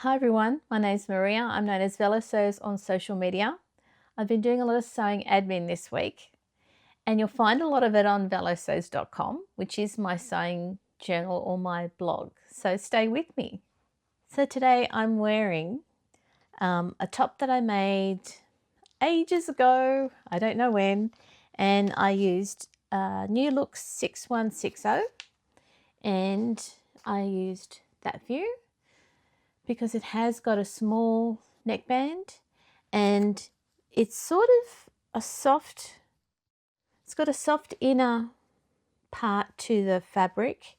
Hi everyone, my name's Maria. I'm known as Velosews on social media. I've been doing a lot of sewing admin this week, and you'll find a lot of it on velosews.com, which is my sewing journal or my blog. So stay with me. So today I'm wearing a top that I made ages ago, I don't know when, and I used New Look 6160, and I used that view because it has got a small neckband and it's sort of a soft, it's got a soft inner part to the fabric,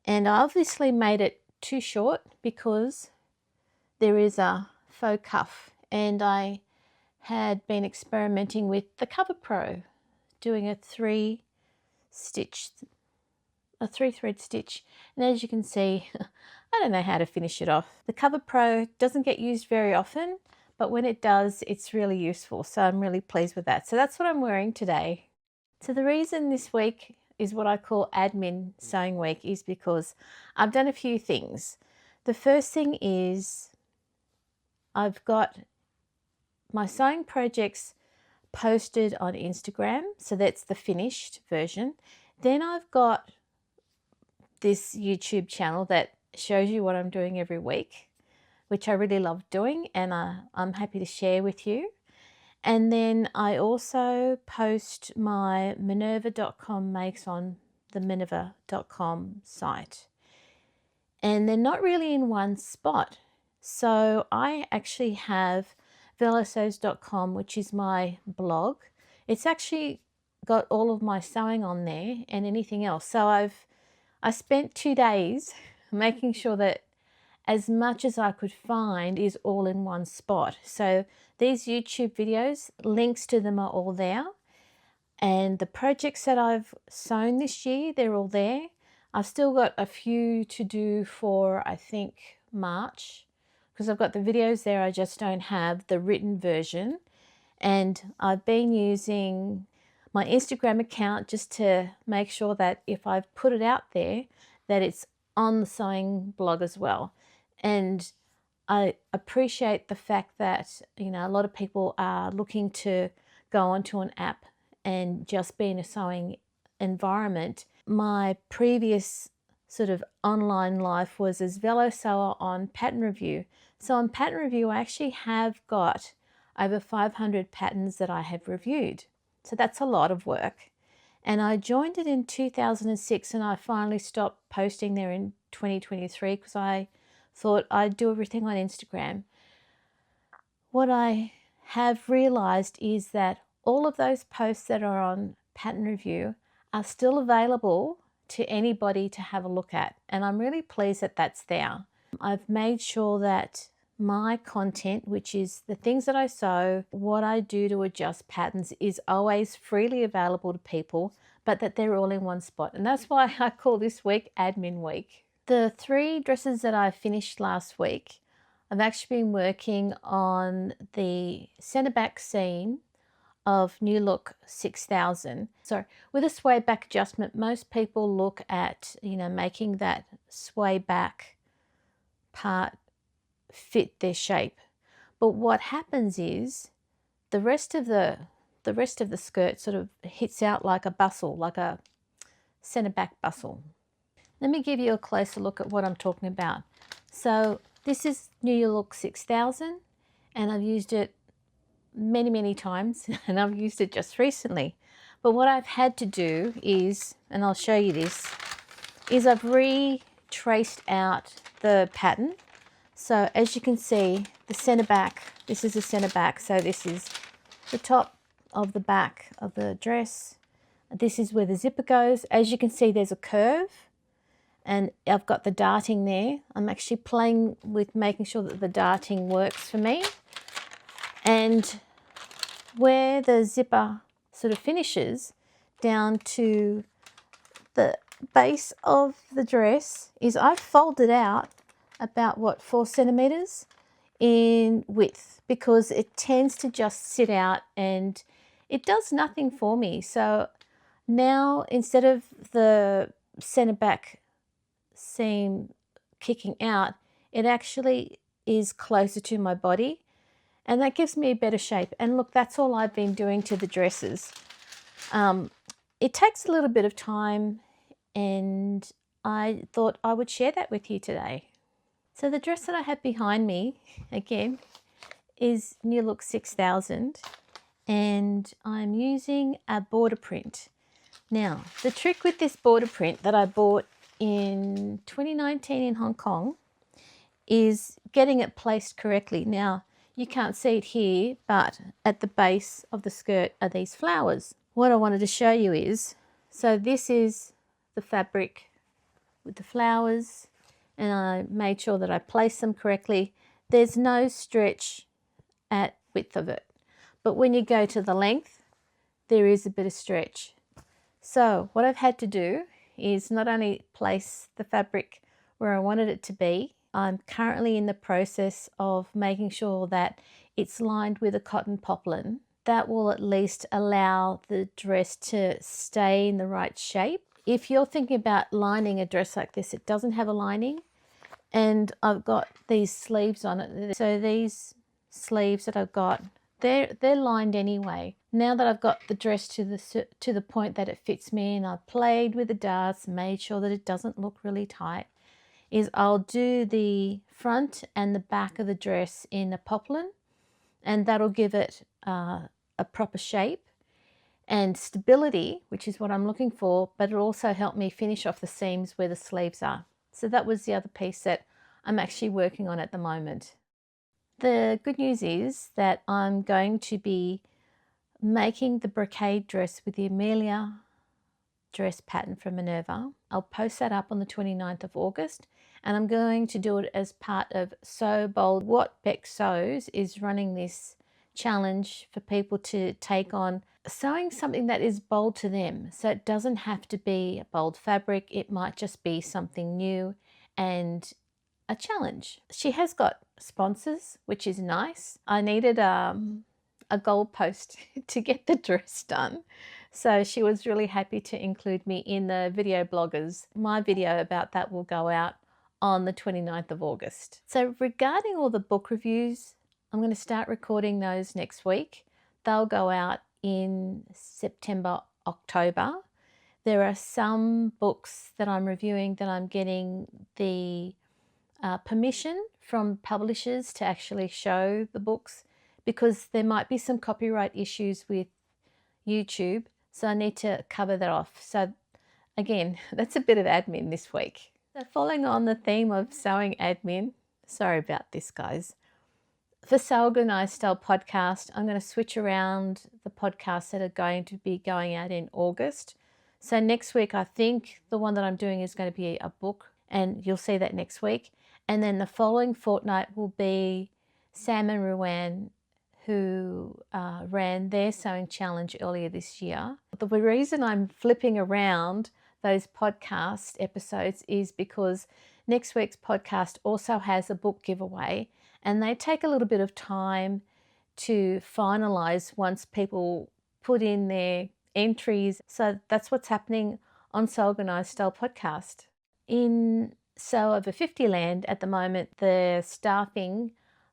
and I obviously made it too short because there is a faux cuff, and I had been experimenting with the Cover Pro, doing a three thread stitch, and as you can see I don't know how to finish it off. The Cover Pro doesn't get used very often, but when it does, it's really useful. So I'm really pleased with that. So that's what I'm wearing today. So the reason this week is what I call admin sewing week is because I've done a few things. The first thing is I've got my sewing projects posted on Instagram. So that's the finished version. Then I've got this YouTube channel that shows you what I'm doing every week, which I really love doing, and I'm happy to share with you. And then I also post my Minerva.com makes on the Minerva.com site, and they're not really in one spot. So I actually have Velosews.com, which is my blog. It's actually got all of my sewing on there and anything else. So I spent 2 days making sure that as much as I could find is all in one spot. So these YouTube videos, links to them are all there. And the projects that I've sewn this year, they're all there. I've still got a few to do for, I think, March, because I've got the videos there, I just don't have the written version. And I've been using my Instagram account just to make sure that if I've put it out there, that it's on the sewing blog as well. And I appreciate the fact that, you know, a lot of people are looking to go onto an app and just be in a sewing environment. My previous sort of online life was as Velosewer on Pattern Review. So on Pattern Review, I actually have got over 500 patterns that I have reviewed. So that's a lot of work. And I joined it in 2006, and I finally stopped posting there in 2023 because I thought I'd do everything on Instagram. What I have realized is that all of those posts that are on Pattern Review are still available to anybody to have a look at, and I'm really pleased that that's there. I've made sure that my content, which is the things that I sew, what I do to adjust patterns, is always freely available to people, but that they're all in one spot. And that's why I call this week Admin Week. The 3 dresses that I finished last week, I've actually been working on the centre back seam of New Look 6000. So with a sway back adjustment, most people look at, you know, making that sway back part fit their shape. But what happens is the rest of the skirt sort of hits out like a bustle, like a centre back bustle. Let me give you a closer look at what I'm talking about. So this is New Look 6000, and I've used it many times, and I've used it just recently. But what I've had to do is, and I'll show you this, is I've retraced out the pattern. So as you can see, the centre back, this is the centre back, so this is the top of the back of the dress. This is where the zipper goes. As you can see, there's a curve, and I've got the darting there. I'm actually playing with making sure that the darting works for me. And where the zipper sort of finishes down to the base of the dress is I've folded out about, what, 4 centimeters in width, because it tends to just sit out and it does nothing for me. So now, instead of the centre back seam kicking out, it actually is closer to my body, and that gives me a better shape. And look, that's all I've been doing to the dresses. It takes a little bit of time, and I thought I would share that with you today. So the dress that I have behind me, again, is New Look 6000, and I'm using a border print. Now, the trick with this border print that I bought in 2019 in Hong Kong is getting it placed correctly. Now, you can't see it here, but at the base of the skirt are these flowers. What I wanted to show you is, so this is the fabric with the flowers, and I made sure that I placed them correctly. There's no stretch at width of it, but when you go to the length, there is a bit of stretch. So what I've had to do is not only place the fabric where I wanted it to be, I'm currently in the process of making sure that it's lined with a cotton poplin. That will at least allow the dress to stay in the right shape. If you're thinking about lining a dress like this, it doesn't have a lining, and I've got these sleeves on it. So these sleeves that I've got, they're lined anyway. Now that I've got the dress to the point that it fits me, and I've played with the darts, made sure that it doesn't look really tight, is I'll do the front and the back of the dress in a poplin, and that'll give it a proper shape and stability, which is what I'm looking for, but it'll also help me finish off the seams where the sleeves are. So that was the other piece that I'm actually working on at the moment. The good news is that I'm going to be making the brocade dress with the Amelia dress pattern from Minerva. I'll post that up on the 29th of August, and I'm going to do it as part of Sew Bold. What PICC Sews is running this challenge for people to take on sewing something that is bold to them. So it doesn't have to be a bold fabric, it might just be something new and a challenge. She has got sponsors, which is nice. I needed a gold post to get the dress done, so she was really happy to include me in the video bloggers. My video about that will go out on the 29th of August. So regarding all the book reviews, I'm going to start recording those next week. They'll go out in September, October. There are some books that I'm reviewing that I'm getting the permission from publishers to actually show the books, because there might be some copyright issues with YouTube, so I need to cover that off. So again, that's a bit of admin this week. So following on the theme of sewing admin, sorry about this guys, for Sew Organised Style podcast, I'm going to switch around the podcasts that are going to be going out in August. So next week, I think the one that I'm doing is going to be a book, and you'll see that next week. And then the following fortnight will be Sam and Ruan, who ran their sewing challenge earlier this year. The reason I'm flipping around those podcast episodes is because next week's podcast also has a book giveaway, and they take a little bit of time to finalize once people put in their entries. So that's what's happening on Sew Organised Style podcast. In Sew Over 50 land at the moment, the staffing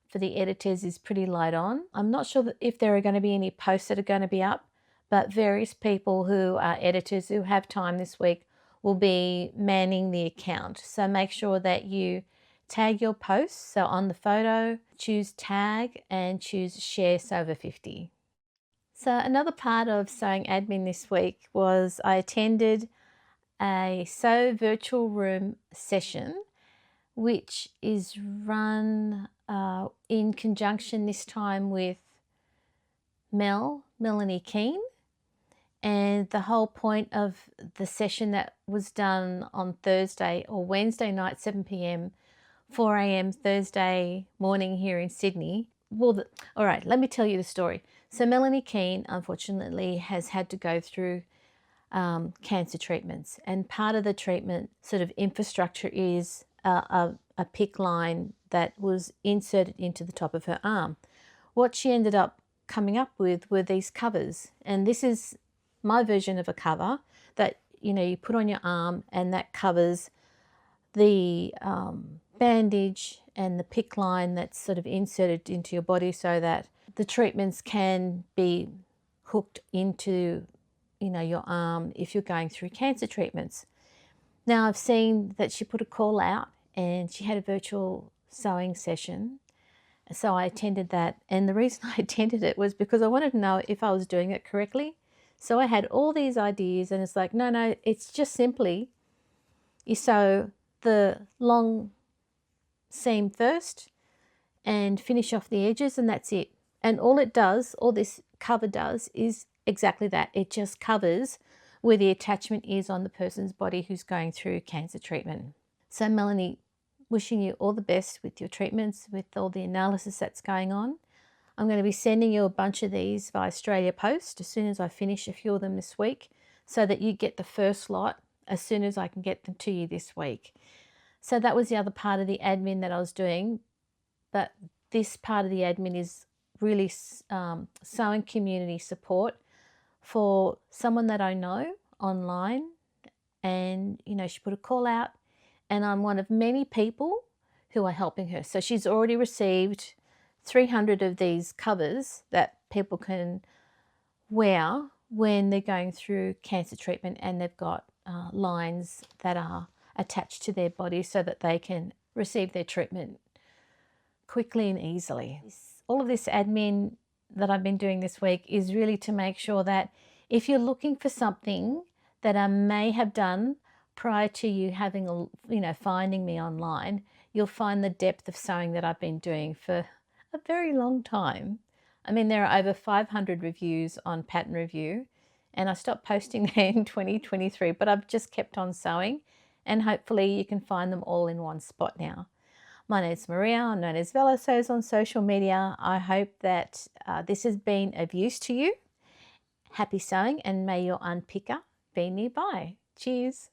for the editors is pretty light on. I'm not sure if there are going to be any posts that are going to be up, but various people who are editors who have time this week will be manning the account. So make sure that you tag your posts. So on the photo, choose tag and choose share Sew Over 50. So another part of sewing admin this week was I attended a Sew Virtual Room session, which is run in conjunction this time with Melanie Keane. And the whole point of the session that was done on Thursday or Wednesday night, 7 p.m, 4 a.m. Thursday morning here in Sydney. All right, let me tell you the story. So Melanie Keane, unfortunately, has had to go through cancer treatments, and part of the treatment sort of infrastructure is a PICC line that was inserted into the top of her arm. What she ended up coming up with were these covers, and this is my version of a cover that you put on your arm, and that covers the bandage and the PICC line that's sort of inserted into your body so that the treatments can be hooked into, you know, your arm if you're going through cancer treatments. Now, I've seen that she put a call out and she had a virtual sewing session. So I attended that. And the reason I attended it was because I wanted to know if I was doing it correctly. So I had all these ideas and it's like, no, it's just simply you sew the long seam first and finish off the edges, and that's it. And all it does, all this cover does, is exactly that. It just covers where the attachment is on the person's body who's going through cancer treatment. So Melanie, wishing you all the best with your treatments, with all the analysis that's going on. I'm going to be sending you a bunch of these via Australia Post as soon as I finish a few of them this week, so that you get the first lot as soon as I can get them to you this week. So that was the other part of the admin that I was doing. But this part of the admin is really sewing community support for someone that I know online. And, you know, she put a call out and I'm one of many people who are helping her. So she's already received 300 of these covers that people can wear when they're going through cancer treatment, and they've got lines that are attached to their body so that they can receive their treatment quickly and easily. All of this admin that I've been doing this week is really to make sure that if you're looking for something that I may have done prior to you having finding me online, you'll find the depth of sewing that I've been doing for a very long time. I mean, there are over 500 reviews on Pattern Review, and I stopped posting there in 2023, but I've just kept on sewing, and hopefully you can find them all in one spot now. My name is Maria. I'm known as Velosews on social media. I hope that this has been of use to you. Happy sewing, and may your unpicker be nearby. Cheers.